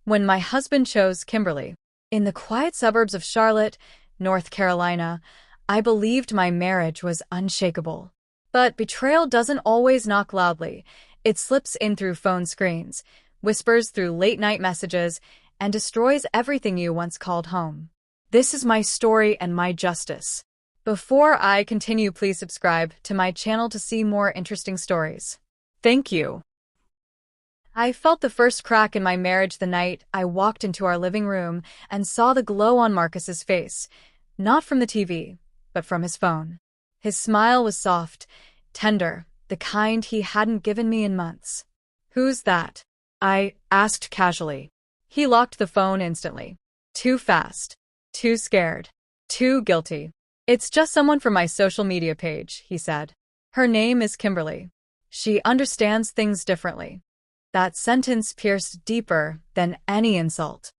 when my husband chose Kimberly. In the quiet suburbs of Charlotte, North Carolina, I believed my marriage was unshakable. But betrayal doesn't always knock loudly. It slips in through phone screens, whispers through late-night messages, and destroys everything you once called home. This is my story and my justice. Before I continue, please subscribe to my channel to see more interesting stories. Thank you. I felt the first crack in my marriage the night I walked into our living room and saw the glow on Marcus's face, not from the TV, but from his phone. His smile was soft, tender, the kind he hadn't given me in months. "Who's that?" I asked casually. He locked the phone instantly. Too fast. Too scared. Too guilty. "It's just someone from my social media page," he said. "Her name is Kimberly. She understands things differently." That sentence pierced deeper than any insult.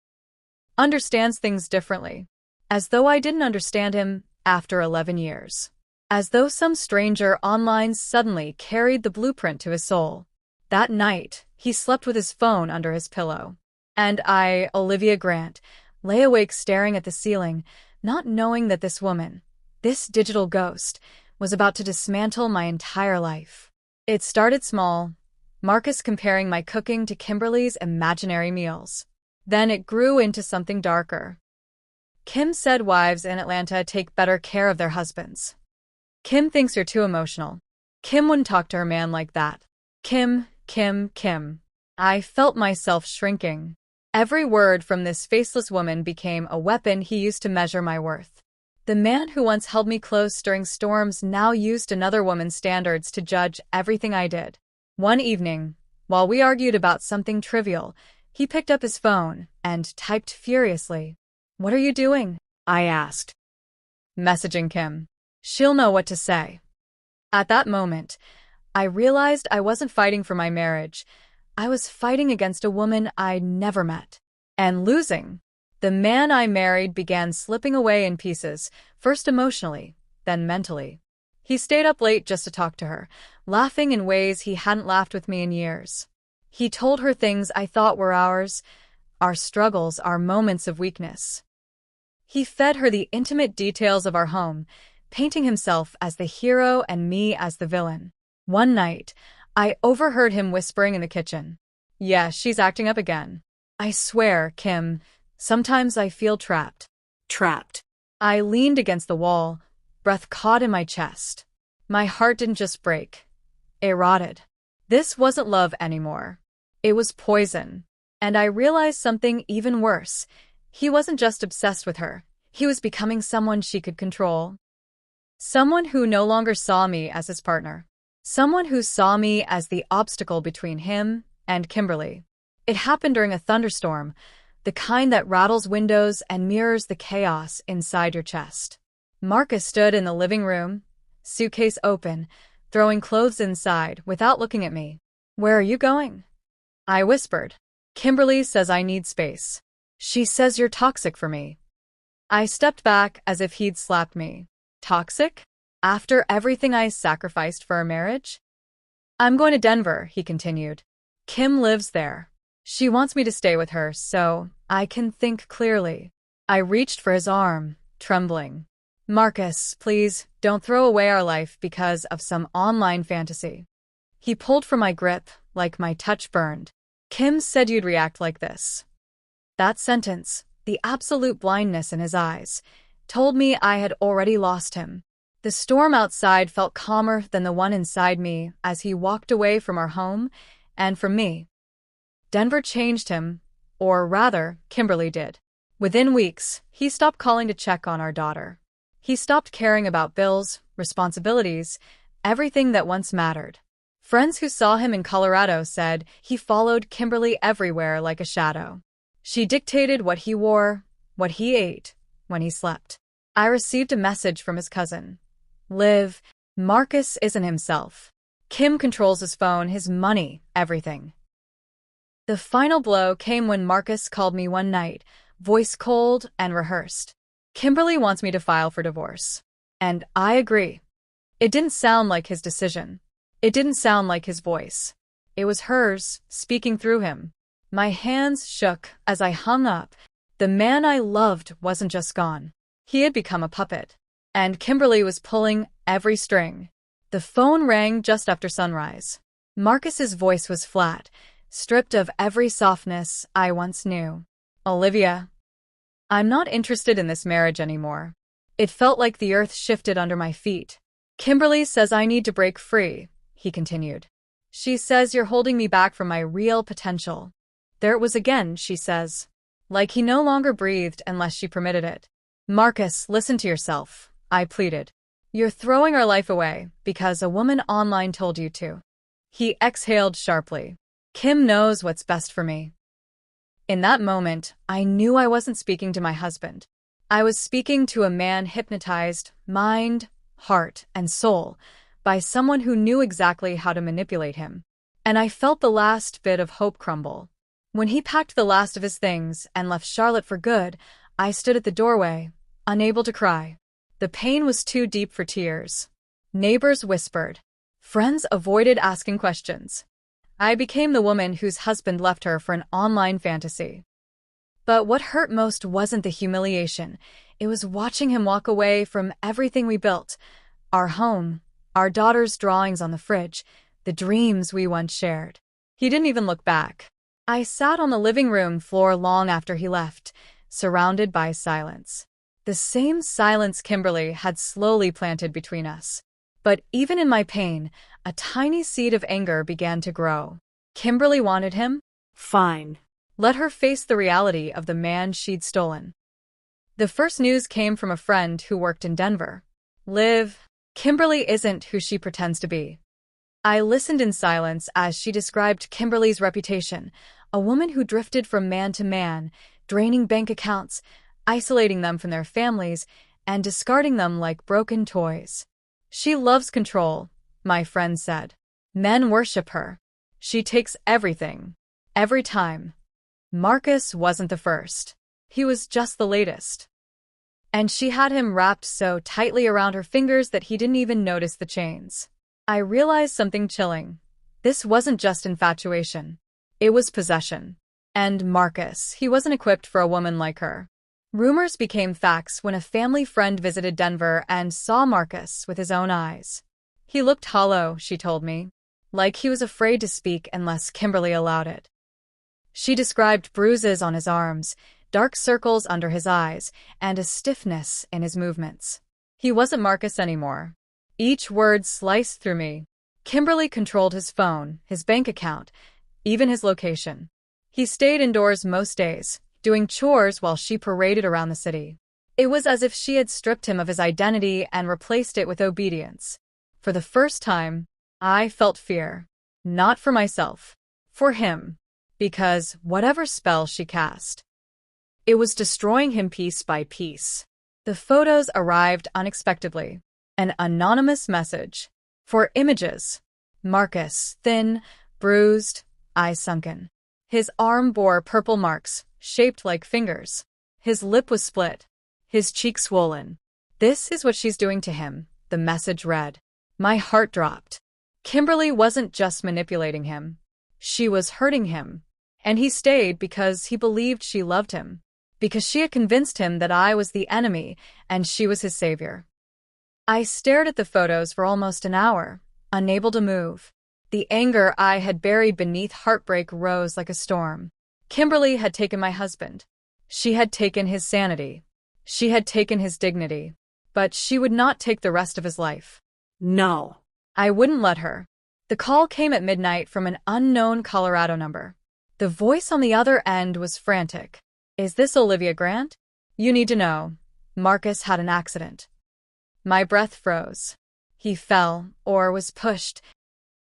Understands things differently. As though I didn't understand him after 11 years. As though some stranger online suddenly carried the blueprint to his soul. That night, he slept with his phone under his pillow. And I, Olivia Grant, lay awake staring at the ceiling, not knowing that this woman, this digital ghost, was about to dismantle my entire life. It started small, Marcus comparing my cooking to Kimberly's imaginary meals. Then it grew into something darker. Kim said wives in Atlanta take better care of their husbands. Kim thinks you're too emotional. Kim wouldn't talk to her man like that. Kim. I felt myself shrinking. Every word from this faceless woman became a weapon he used to measure my worth. The man who once held me close during storms now used another woman's standards to judge everything I did. One evening, while we argued about something trivial, he picked up his phone and typed furiously. "What are you doing?" I asked. "Messaging Kim. She'll know what to say." At that moment, I realized I wasn't fighting for my marriage. I was fighting against a woman I'd never met. And losing. The man I married began slipping away in pieces, first emotionally, then mentally. He stayed up late just to talk to her, laughing in ways he hadn't laughed with me in years. He told her things I thought were ours, our struggles, our moments of weakness. He fed her the intimate details of our home, painting himself as the hero and me as the villain. One night, I overheard him whispering in the kitchen. "Yeah, she's acting up again. I swear, Kim, sometimes I feel trapped." Trapped. I leaned against the wall, breath caught in my chest. My heart didn't just break. It rotted. This wasn't love anymore. It was poison. And I realized something even worse. He wasn't just obsessed with her. He was becoming someone she could control. Someone who no longer saw me as his partner. Someone who saw me as the obstacle between him and Kimberly. It happened during a thunderstorm, the kind that rattles windows and mirrors the chaos inside your chest. Marcus stood in the living room, suitcase open, throwing clothes inside without looking at me. "Where are you going?" I whispered. "Kimberly says I need space. She says you're toxic for me." I stepped back as if he'd slapped me. Toxic? After everything I sacrificed for our marriage? "I'm going to Denver," he continued. "Kim lives there. She wants me to stay with her so I can think clearly." I reached for his arm, trembling. "Marcus, please, don't throw away our life because of some online fantasy." He pulled from my grip, like my touch burned. "Kim said you'd react like this." That sentence, the absolute blindness in his eyes, told me I had already lost him. The storm outside felt calmer than the one inside me as he walked away from our home and from me. Denver changed him, or rather, Kimberly did. Within weeks, he stopped calling to check on our daughter. He stopped caring about bills, responsibilities, everything that once mattered. Friends who saw him in Colorado said he followed Kimberly everywhere like a shadow. She dictated what he wore, what he ate, when he slept. I received a message from his cousin. "Liv, Marcus isn't himself. Kim controls his phone, his money, everything." The final blow came when Marcus called me one night, voice cold and rehearsed. "Kimberly wants me to file for divorce." And I agree. It didn't sound like his decision. It didn't sound like his voice. It was hers, speaking through him. My hands shook as I hung up. The man I loved wasn't just gone. He had become a puppet. And Kimberly was pulling every string. The phone rang just after sunrise. Marcus's voice was flat, stripped of every softness I once knew. Olivia, I'm not interested in this marriage anymore. It felt like the earth shifted under my feet. Kimberly says I need to break free, he continued. She says you're holding me back from my real potential. There it was again, she says. Like he no longer breathed unless she permitted it. Marcus, listen to yourself, I pleaded. You're throwing our life away because a woman online told you to. He exhaled sharply. Kim knows what's best for me. In that moment, I knew I wasn't speaking to my husband. I was speaking to a man hypnotized, mind, heart, and soul, by someone who knew exactly how to manipulate him. And I felt the last bit of hope crumble. When he packed the last of his things and left Charlotte for good, I stood at the doorway, unable to cry. The pain was too deep for tears. Neighbors whispered. Friends avoided asking questions. I became the woman whose husband left her for an online fantasy. But what hurt most wasn't the humiliation. It was watching him walk away from everything we built. Our home, our daughter's drawings on the fridge, the dreams we once shared. He didn't even look back. I sat on the living room floor long after he left, surrounded by silence. The same silence Kimberly had slowly planted between us. But even in my pain, a tiny seed of anger began to grow. Kimberly wanted him? Fine. Let her face the reality of the man she'd stolen. The first news came from a friend who worked in Denver. Liv, Kimberly isn't who she pretends to be. I listened in silence as she described Kimberly's reputation, a woman who drifted from man to man, draining bank accounts, isolating them from their families, and discarding them like broken toys. She loves control, my friend said. Men worship her. She takes everything. Every time. Marcus wasn't the first. He was just the latest. And she had him wrapped so tightly around her fingers that he didn't even notice the chains. I realized something chilling. This wasn't just infatuation. It was possession. And Marcus, he wasn't equipped for a woman like her. Rumors became facts when a family friend visited Denver and saw Marcus with his own eyes. He looked hollow, she told me, like he was afraid to speak unless Kimberly allowed it. She described bruises on his arms, dark circles under his eyes, and a stiffness in his movements. He wasn't Marcus anymore. Each word sliced through me. Kimberly controlled his phone, his bank account, even his location. He stayed indoors most days, doing chores while she paraded around the city. It was as if she had stripped him of his identity and replaced it with obedience. For the first time, I felt fear. Not for myself. For him. Because whatever spell she cast, it was destroying him piece by piece. The photos arrived unexpectedly. An anonymous message. For images. Marcus, thin, bruised, eyes sunken. His arm bore purple marks, shaped like fingers. His lip was split. His cheek swollen. This is what she's doing to him, the message read. My heart dropped. Kimberly wasn't just manipulating him. She was hurting him. And he stayed because he believed she loved him. Because she had convinced him that I was the enemy and she was his savior. I stared at the photos for almost an hour, unable to move. The anger I had buried beneath heartbreak rose like a storm. Kimberly had taken my husband. She had taken his sanity. She had taken his dignity. But she would not take the rest of his life. No. I wouldn't let her. The call came at midnight from an unknown Colorado number. The voice on the other end was frantic. Is this Olivia Grant? You need to know. Marcus had an accident. My breath froze. He fell, or was pushed,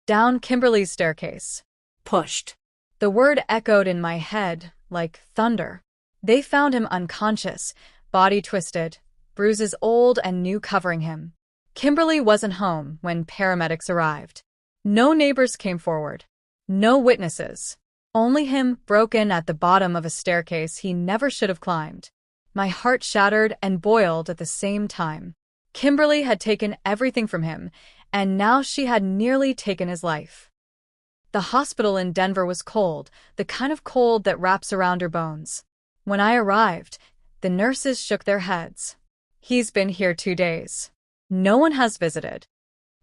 down Kimberly's staircase. Pushed. The word echoed in my head, like thunder. They found him unconscious, body twisted, bruises old and new covering him. Kimberly wasn't home when paramedics arrived. No neighbors came forward. No witnesses. Only him, broken at the bottom of a staircase he never should have climbed. My heart shattered and boiled at the same time. Kimberly had taken everything from him, and now she had nearly taken his life. The hospital in Denver was cold, the kind of cold that wraps around your bones. When I arrived, the nurses shook their heads. He's been here 2 days. No one has visited.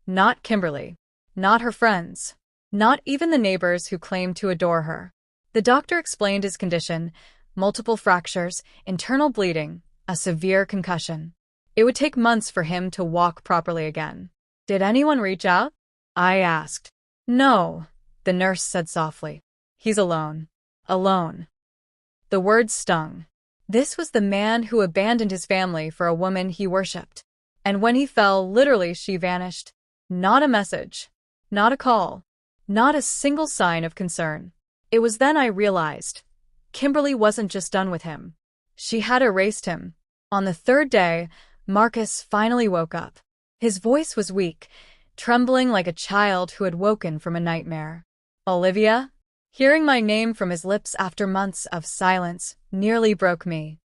Not Kimberly. Not her friends. Not even the neighbors who claimed to adore her. The doctor explained his condition: multiple fractures, internal bleeding, a severe concussion. It would take months for him to walk properly again. Did anyone reach out? I asked. No, the nurse said softly. He's alone. Alone. The words stung. This was the man who abandoned his family for a woman he worshipped. And when he fell, literally she vanished. Not a message. Not a call. Not a single sign of concern. It was then I realized Kimberly wasn't just done with him. She had erased him. On the 3rd day, Marcus finally woke up. His voice was weak, trembling like a child who had woken from a nightmare. Olivia? Hearing my name from his lips after months of silence nearly broke me.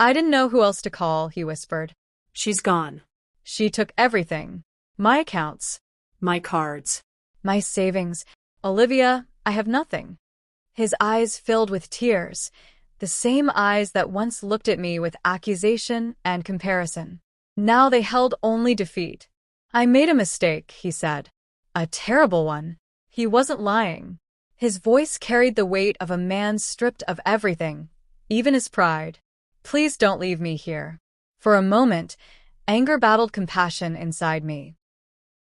I didn't know who else to call, he whispered. She's gone. She took everything. My accounts. My cards. My savings. Olivia, I have nothing. His eyes filled with tears, the same eyes that once looked at me with accusation and comparison. Now they held only defeat. I made a mistake, he said. A terrible one. He wasn't lying. His voice carried the weight of a man stripped of everything, even his pride. Please don't leave me here. For a moment, anger battled compassion inside me.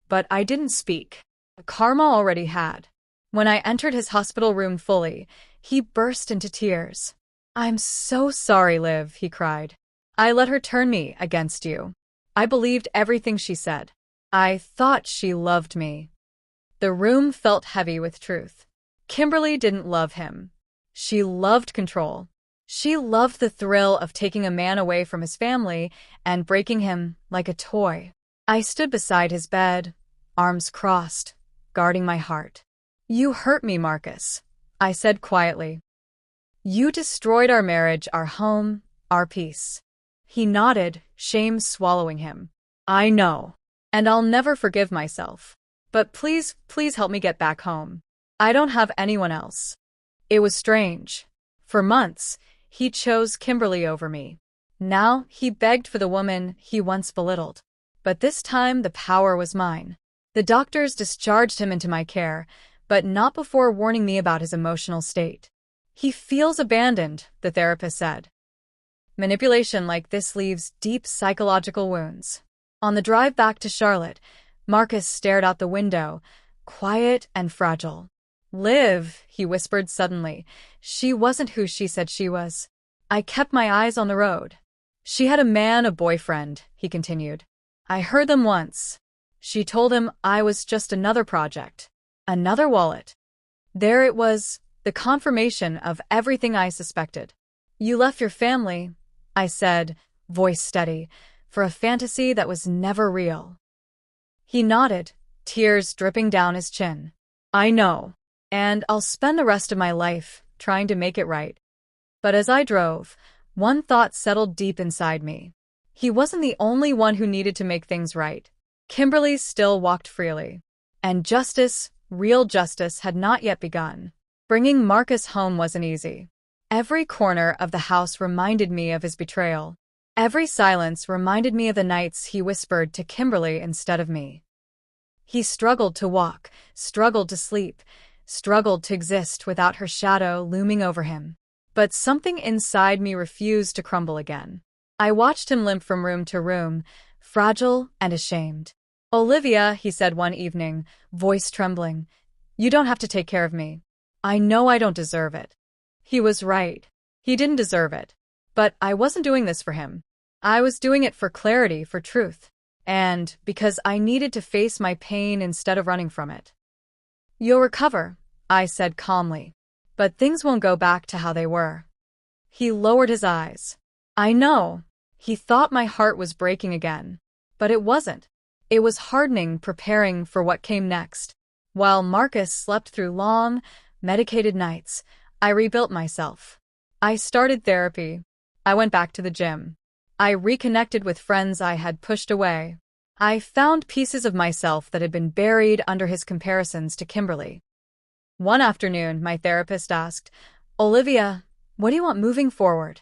But I didn't speak. Karma already had. When I entered his hospital room fully, he burst into tears. I'm so sorry, Liv, he cried. I let her turn me against you. I believed everything she said. I thought she loved me. The room felt heavy with truth. Kimberly didn't love him. She loved control. She loved the thrill of taking a man away from his family and breaking him like a toy. I stood beside his bed, arms crossed, guarding my heart. You hurt me, Marcus, I said quietly. You destroyed our marriage, our home, our peace. He nodded, shame swallowing him. I know, and I'll never forgive myself. But please, please help me get back home. I don't have anyone else. It was strange. For months, he chose Kimberly over me. Now he begged for the woman he once belittled. But this time the power was mine. The doctors discharged him into my care, but not before warning me about his emotional state. He feels abandoned, the therapist said. Manipulation like this leaves deep psychological wounds. On the drive back to Charlotte, Marcus stared out the window, quiet and fragile. Liv, he whispered suddenly. She wasn't who she said she was. I kept my eyes on the road. She had a man, a boyfriend, he continued. I heard them once. She told him I was just another project. Another wallet. There it was, the confirmation of everything I suspected. You left your family, I said, voice steady, for a fantasy that was never real. He nodded, tears dripping down his chin. I know, and I'll spend the rest of my life trying to make it right. But as I drove, one thought settled deep inside me. He wasn't the only one who needed to make things right. Kimberly still walked freely. And justice, real justice, had not yet begun. Bringing Marcus home wasn't easy. Every corner of the house reminded me of his betrayal. Every silence reminded me of the nights he whispered to Kimberly instead of me. He struggled to walk, struggled to sleep, struggled to exist without her shadow looming over him. But something inside me refused to crumble again. I watched him limp from room to room, fragile and ashamed. Olivia, he said one evening, voice trembling, you don't have to take care of me. I know I don't deserve it. He was right. He didn't deserve it. But I wasn't doing this for him. I was doing it for clarity, for truth. And because I needed to face my pain instead of running from it. You'll recover, I said calmly. But things won't go back to how they were. He lowered his eyes. I know. He thought my heart was breaking again. But it wasn't. It was hardening, preparing for what came next. While Marcus slept through long, medicated nights, I rebuilt myself. I started therapy. I went back to the gym. I reconnected with friends I had pushed away. I found pieces of myself that had been buried under his comparisons to Kimberly. One afternoon, my therapist asked, Olivia, what do you want moving forward?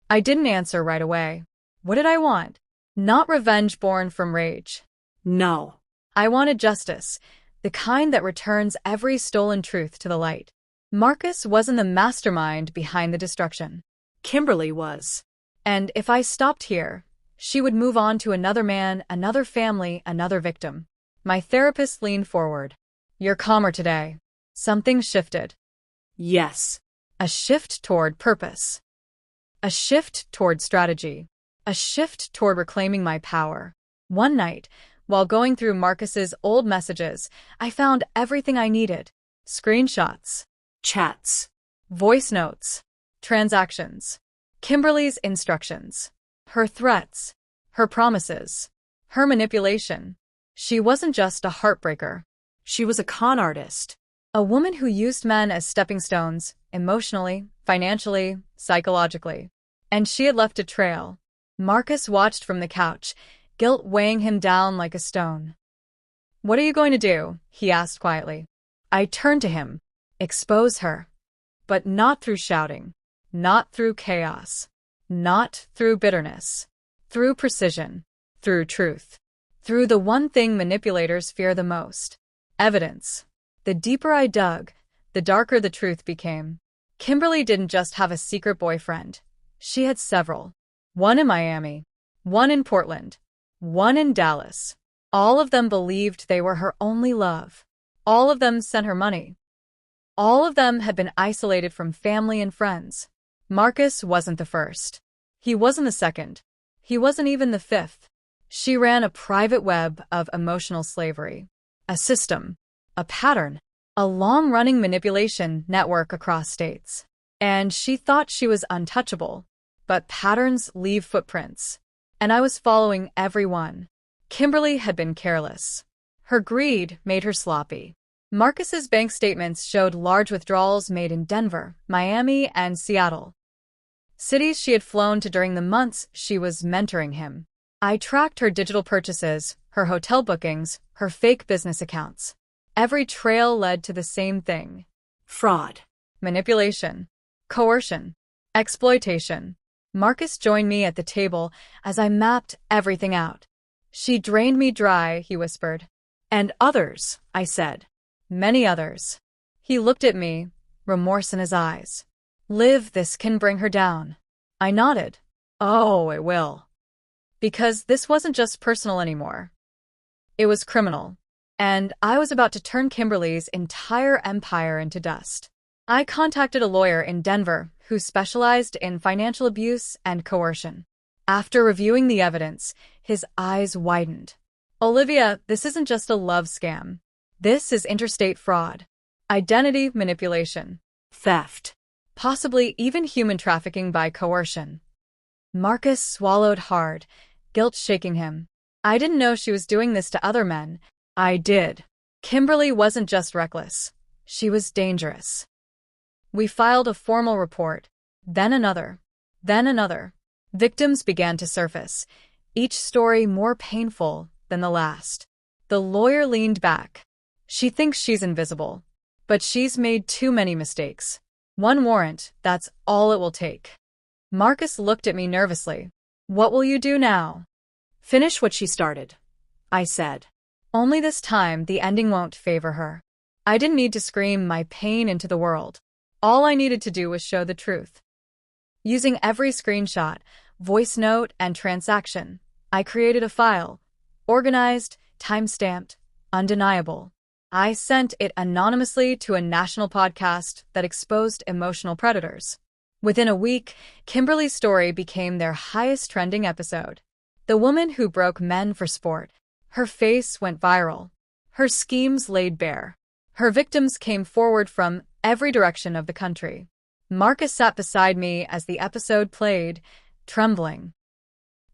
I didn't answer right away. What did I want? Not revenge born from rage. No. I wanted justice, the kind that returns every stolen truth to the light. Marcus wasn't the mastermind behind the destruction. Kimberly was. And if I stopped here, she would move on to another man, another family, another victim. My therapist leaned forward. You're calmer today. Something shifted. Yes. A shift toward purpose. A shift toward strategy. A shift toward reclaiming my power. One night, while going through Marcus's old messages, I found everything I needed. Screenshots. Chats. Voice notes. Transactions. Kimberly's instructions. Her threats. Her promises. Her manipulation. She wasn't just a heartbreaker. She was a con artist. A woman who used men as stepping stones, emotionally, financially, psychologically. And she had left a trail. Marcus watched from the couch, guilt weighing him down like a stone. What are you going to do? He asked quietly. I turned to him. Expose her. But not through shouting. Not through chaos. Not through bitterness. Through precision. Through truth. Through the one thing manipulators fear the most. Evidence. The deeper I dug, the darker the truth became. Kimberly didn't just have a secret boyfriend. She had several. One in Miami. One in Portland. One in Dallas. All of them believed they were her only love. All of them sent her money. All of them had been isolated from family and friends. Marcus wasn't the first. He wasn't the second. He wasn't even the fifth. She ran a private web of emotional slavery. A system. A pattern. A long-running manipulation network across states. And she thought she was untouchable. But patterns leave footprints. And I was following every one. Kimberly had been careless. Her greed made her sloppy. Marcus's bank statements showed large withdrawals made in Denver, Miami, and Seattle. Cities she had flown to during the months she was mentoring him. I tracked her digital purchases, her hotel bookings, her fake business accounts. Every trail led to the same thing. Fraud. Manipulation. Coercion. Exploitation. Marcus joined me at the table as I mapped everything out. She drained me dry, he whispered. And others, I said. Many others. He looked at me, remorse in his eyes. Liv, this can bring her down. I nodded. Oh, it will. Because this wasn't just personal anymore. It was criminal. And I was about to turn Kimberly's entire empire into dust. I contacted a lawyer in Denver who specialized in financial abuse and coercion. After reviewing the evidence, his eyes widened. Olivia, this isn't just a love scam. This is interstate fraud. Identity manipulation. Theft. Possibly even human trafficking by coercion. Marcus swallowed hard, guilt shaking him. I didn't know she was doing this to other men. I did. Kimberly wasn't just reckless. She was dangerous. We filed a formal report. Then another. Then another. Victims began to surface, each story more painful than the last. The lawyer leaned back. She thinks she's invisible. But she's made too many mistakes. One warrant, that's all it will take. Marcus looked at me nervously. What will you do now? Finish what she started, I said. Only this time the ending won't favor her. I didn't need to scream my pain into the world. All I needed to do was show the truth. Using every screenshot, voice note, and transaction, I created a file. Organized, time-stamped, undeniable. I sent it anonymously to a national podcast that exposed emotional predators. Within a week, Kimberly's story became their highest trending episode. The woman who broke men for sport. Her face went viral. Her schemes laid bare. Her victims came forward from every direction of the country. Marcus sat beside me as the episode played, trembling.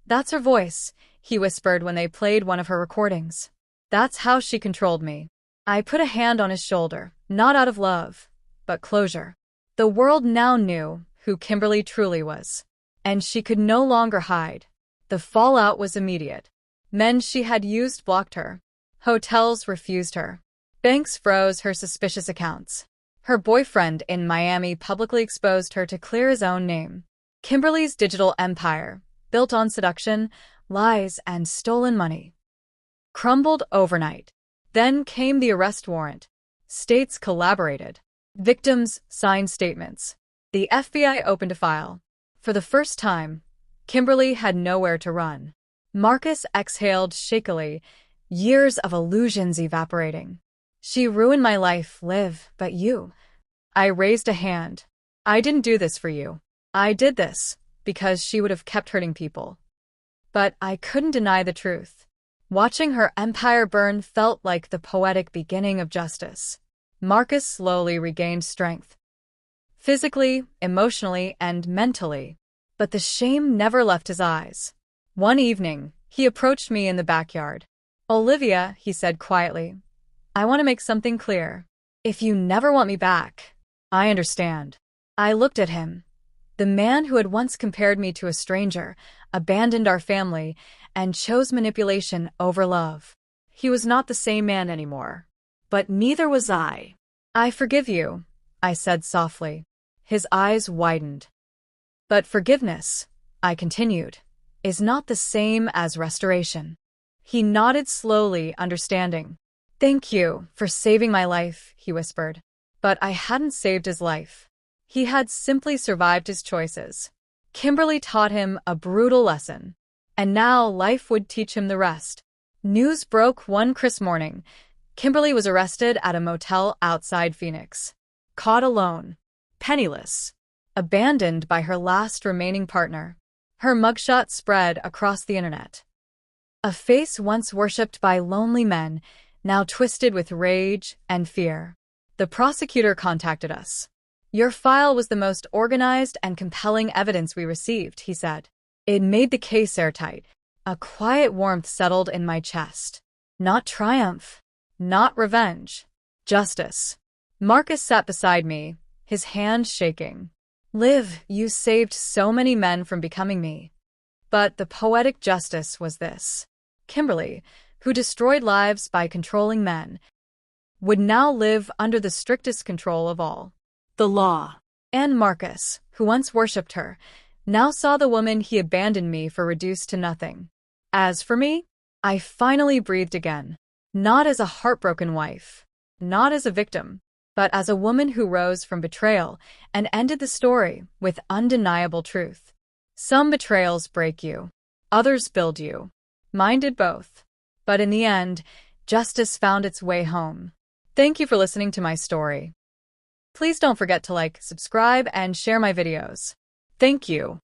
That's her voice, he whispered when they played one of her recordings. That's how she controlled me. I put a hand on his shoulder, not out of love, but closure. The world now knew who Kimberly truly was. And she could no longer hide. The fallout was immediate. Men she had used blocked her. Hotels refused her. Banks froze her suspicious accounts. Her boyfriend in Miami publicly exposed her to clear his own name. Kimberly's digital empire, built on seduction, lies, and stolen money, crumbled overnight. Then came the arrest warrant. States collaborated. Victims signed statements. The FBI opened a file. For the first time, Kimberly had nowhere to run. Marcus exhaled shakily, years of illusions evaporating. She ruined my life, Liv, but you. I raised a hand. I didn't do this for you. I did this because she would have kept hurting people. But I couldn't deny the truth. Watching her empire burn felt like the poetic beginning of justice. Marcus slowly regained strength. Physically, emotionally, and mentally. But the shame never left his eyes. One evening, he approached me in the backyard. "Olivia," he said quietly, "I want to make something clear. If you never want me back, I understand." I looked at him. The man who had once compared me to a stranger, abandoned our family, and chose manipulation over love. He was not the same man anymore. But neither was I. "I forgive you," I said softly. His eyes widened. "But forgiveness," I continued, "is not the same as restoration." He nodded slowly, understanding. "Thank you for saving my life," he whispered. But I hadn't saved his life. He had simply survived his choices. Kimberly taught him a brutal lesson. And now life would teach him the rest. News broke one crisp morning. Kimberly was arrested at a motel outside Phoenix. Caught alone. Penniless. Abandoned by her last remaining partner. Her mugshot spread across the internet. A face once worshipped by lonely men, now twisted with rage and fear. The prosecutor contacted us. "Your file was the most organized and compelling evidence we received," he said. It made the case airtight. A quiet warmth settled in my chest. Not triumph. Not revenge. Justice. Marcus sat beside me, his hand shaking. "Liv, you saved so many men from becoming me." But the poetic justice was this. Kimberly, who destroyed lives by controlling men, would now live under the strictest control of all. The law. And Marcus, who once worshipped her, now saw the woman he abandoned me for reduced to nothing. As for me, I finally breathed again. Not as a heartbroken wife, not as a victim, but as a woman who rose from betrayal and ended the story with undeniable truth. Some betrayals break you, others build you. Mine did both. But in the end, justice found its way home. Thank you for listening to my story. Please don't forget to like, subscribe, and share my videos. Thank you.